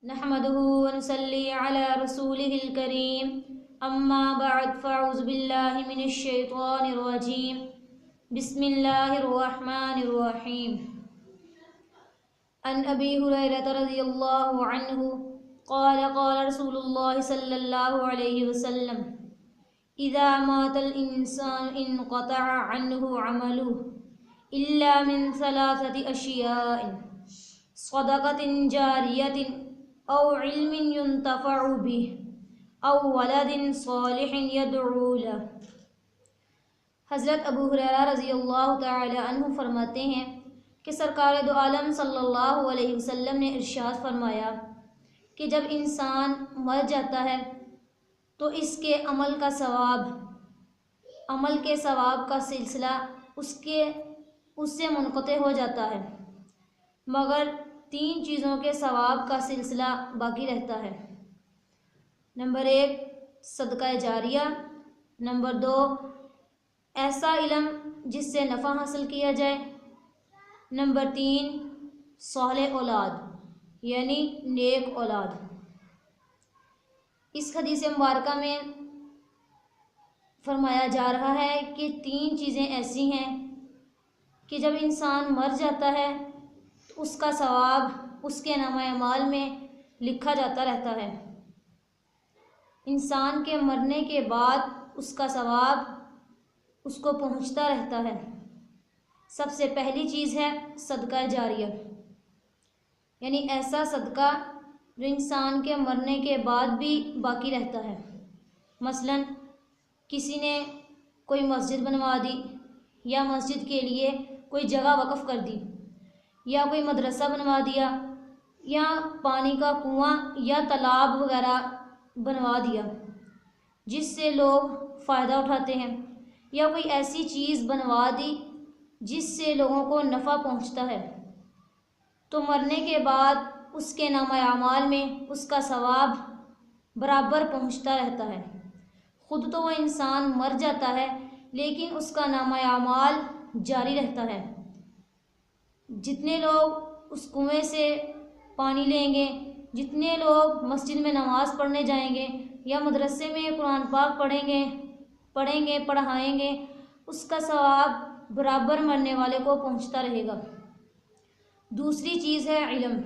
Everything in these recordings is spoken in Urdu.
نحمده ونصلي على رسوله الكريم اما بعد فاعوذ بالله من الشيطان الرجيم بسم الله الرحمن الرحيم عن ابي هريرة رضي الله عنه قال قال رسول الله صلى الله عليه وسلم اذا مات الانسان انقطع عنه عمله الا من ثلاثة اشياء صدقة جارية او علم ينتفع به او ولد صالح يدعو له۔ حضرت ابو ہریرہ رضی اللہ تعالی عنہ فرماتے ہیں کہ سرکار دو عالم صلی اللہ علیہ وسلم نے ارشاد فرمایا کہ جب انسان مر جاتا ہے تو اس کے عمل کے ثواب کا سلسلہ اس سے منقطع ہو جاتا ہے، مگر 3 چیزوں کے ثواب کا سلسلہ باقی رہتا ہے۔ نمبر 1 صدقہ جاریہ، نمبر 2 ایسا علم جس سے نفع حاصل کیا جائے، نمبر 3 صالح اولاد یعنی نیک اولاد۔ اس حدیث مبارکہ میں فرمایا جا رہا ہے کہ 3 چیزیں ایسی ہیں کہ جب انسان مر جاتا ہے تو اس کا ثواب اس کے نامہ اعمال میں لکھا جاتا رہتا ہے۔ انسان کے مرنے کے بعد اس کا ثواب اس کو پہنچتا رہتا ہے۔ سب سے پہلی چیز ہے صدقہ جاریہ، یعنی ایسا صدقہ جو انسان کے مرنے کے بعد بھی باقی رہتا ہے۔ مثلا کسی نے کوئی مسجد بنوا دی، یا مسجد کے لیے کوئی جگہ وقف کر دی، یا کوئی مدرسہ بنوا دیا، یا پانی کا کنواں یا تالاب وغیرہ بنوا دیا جس سے لوگ فائدہ اٹھاتے ہیں، یا کوئی ایسی چیز بنوا دی جس سے لوگوں کو نفع پہنچتا ہے، تو مرنے کے بعد اس کے نامہ اعمال میں اس کا ثواب برابر پہنچتا رہتا ہے۔ خود تو وہ انسان مر جاتا ہے لیکن اس کا نامہ اعمال جاری رہتا ہے۔ جتنے لوگ اس کنویں سے پانی لیں گے، جتنے لوگ مسجد میں نماز پڑھنے جائیں گے یا مدرسے میں قرآن پاک پڑھیں گے پڑھائیں گے، اس کا ثواب برابر مرنے والے کو پہنچتا رہے گا۔ دوسری چیز ہے علم،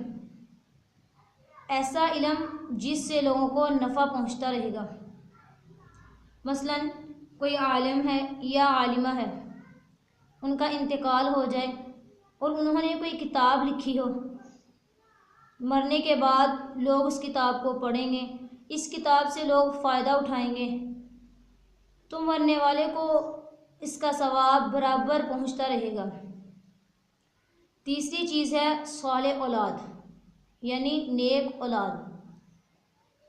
ایسا علم جس سے لوگوں کو نفع پہنچتا رہے گا۔ مثلا کوئی عالم ہے یا عالمہ ہے، ان کا انتقال ہو جائے اور انہوں نے کوئی کتاب لکھی ہو، مرنے کے بعد لوگ اس کتاب کو پڑھیں گے، اس کتاب سے لوگ فائدہ اٹھائیں گے، تو مرنے والے کو اس کا ثواب برابر پہنچتا رہے گا۔ تیسری چیز ہے صالح اولاد یعنی نیک اولاد۔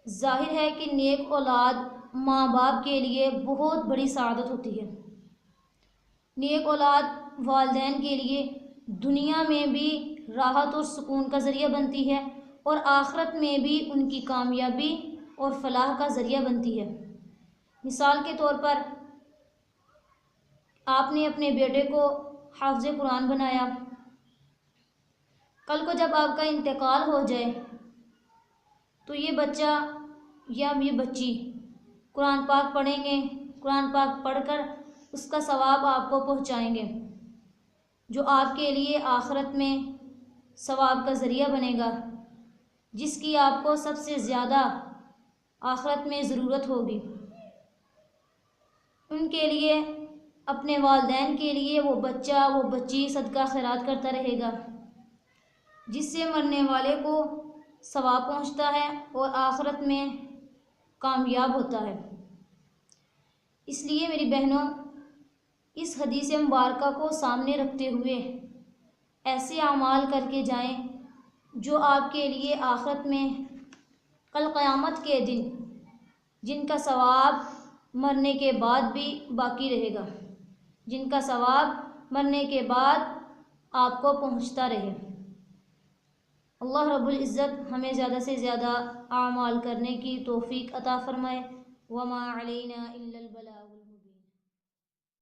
ظاہر ہے کہ نیک اولاد ماں باپ کے لیے بہت بڑی سعادت ہوتی ہے۔ نیک اولاد والدین کے لیے دنیا میں بھی راحت اور سکون کا ذریعہ بنتی ہے اور آخرت میں بھی ان کی کامیابی اور فلاح کا ذریعہ بنتی ہے۔ مثال کے طور پر آپ نے اپنے بیٹے کو حافظ قرآن بنایا، کل کو جب آپ کا انتقال ہو جائے تو یہ بچہ یا یہ بچی قرآن پاک پڑھیں گے، قرآن پاک پڑھ کر اس کا ثواب آپ کو پہنچائیں گے، جو آپ کے لیے آخرت میں ثواب کا ذریعہ بنے گا، جس کی آپ کو سب سے زیادہ آخرت میں ضرورت ہوگی۔ ان کے لیے، اپنے والدین کے لیے وہ بچہ وہ بچی صدقہ خیرات کرتا رہے گا، جس سے مرنے والے کو ثواب پہنچتا ہے اور آخرت میں کامیاب ہوتا ہے۔ اس لیے میری بہنوں، اس حدیث مبارکہ کو سامنے رکھتے ہوئے ایسے اعمال کر کے جائیں جو آپ کے لیے آخرت میں کل قیامت کے دن جن کا ثواب مرنے کے بعد بھی باقی رہے گا، جن کا ثواب مرنے کے بعد آپ کو پہنچتا رہے۔ اللہ رب العزت ہمیں زیادہ سے زیادہ اعمال کرنے کی توفیق عطا فرمائے۔ وما علینا الا البلاغ۔